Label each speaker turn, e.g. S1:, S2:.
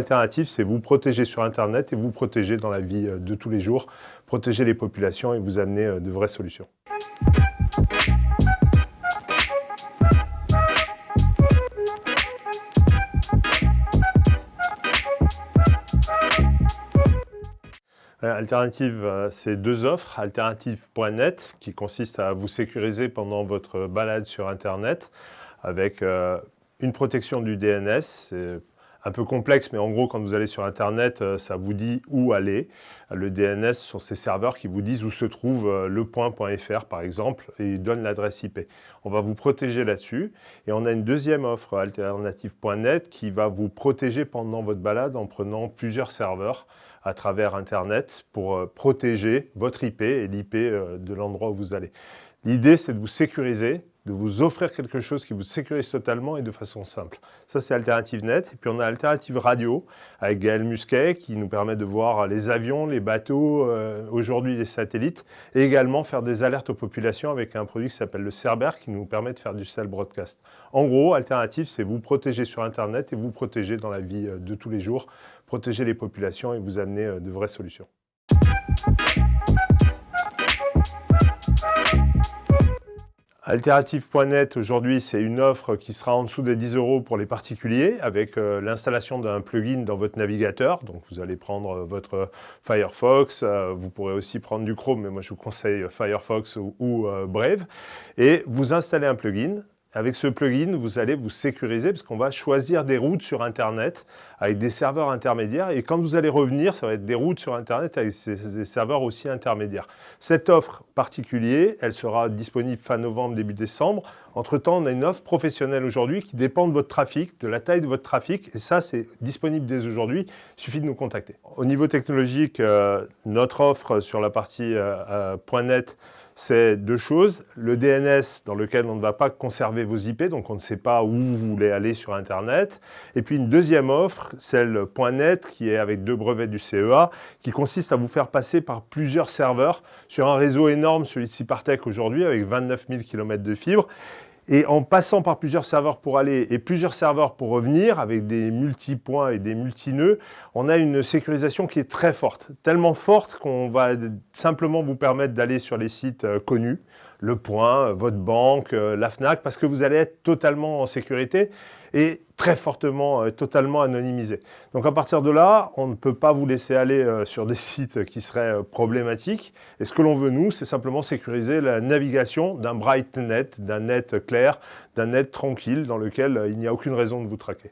S1: Alternative, c'est vous protéger sur Internet et vous protéger dans la vie de tous les jours, protéger les populations et vous amener de vraies solutions. Alternative, c'est deux offres. Alternative.net, qui consiste à vous sécuriser pendant votre balade sur Internet avec une protection du DNS. C'est un peu complexe, mais en gros, quand vous allez sur Internet, ça vous dit où aller. Le DNS sont ces serveurs qui vous disent où se trouve lepoint.fr, par exemple, et ils donnent l'adresse IP. On va vous protéger là-dessus. Et on a une deuxième offre, alternative.net, qui va vous protéger pendant votre balade en prenant plusieurs serveurs à travers Internet pour protéger votre IP et l'IP de l'endroit où vous allez. L'idée, c'est de vous sécuriser, de vous offrir quelque chose qui vous sécurise totalement et de façon simple. Ça, c'est Alternative Net. Et puis, on a Alternative Radio avec Gaël Musquet qui nous permet de voir les avions, les bateaux, aujourd'hui les satellites, et également faire des alertes aux populations avec un produit qui s'appelle le Cerber qui nous permet de faire du cell broadcast. En gros, Alternative, c'est vous protéger sur Internet et vous protéger dans la vie de tous les jours, protéger les populations et vous amener de vraies solutions. Alternative.net, aujourd'hui, c'est une offre qui sera en dessous des 10 € pour les particuliers avec l'installation d'un plugin dans votre navigateur. Donc, vous allez prendre votre Firefox, vous pourrez aussi prendre du Chrome, mais moi, je vous conseille Firefox ou Brave. Et vous installez un plugin. Avec ce plugin, vous allez vous sécuriser parce qu'on va choisir des routes sur Internet avec des serveurs intermédiaires. Et quand vous allez revenir, ça va être des routes sur Internet avec des serveurs aussi intermédiaires. Cette offre particulière, elle sera disponible fin novembre, début décembre. Entre-temps, on a une offre professionnelle aujourd'hui qui dépend de votre trafic, de la taille de votre trafic. Et ça, c'est disponible dès aujourd'hui. Il suffit de nous contacter. Au niveau technologique, notre offre sur la partie .net, c'est deux choses. Le DNS dans lequel on ne va pas conserver vos IP, donc on ne sait pas où vous voulez aller sur Internet. Et puis une deuxième offre, celle .net, qui est avec 2 brevets du CEA, qui consiste à vous faire passer par plusieurs serveurs sur un réseau énorme, celui de Cypartech aujourd'hui, avec 29 000 km de fibre. Et en passant par plusieurs serveurs pour aller et plusieurs serveurs pour revenir, avec des multipoints et des multinœuds, on a une sécurisation qui est très forte. Tellement forte qu'on va simplement vous permettre d'aller sur les sites connus, Le Point, votre banque, la Fnac, parce que vous allez être totalement en sécurité et très fortement, totalement anonymisé. Donc à partir de là, on ne peut pas vous laisser aller sur des sites qui seraient problématiques. Et ce que l'on veut, nous, c'est simplement sécuriser la navigation d'un bright net, d'un net clair, d'un net tranquille dans lequel il n'y a aucune raison de vous traquer.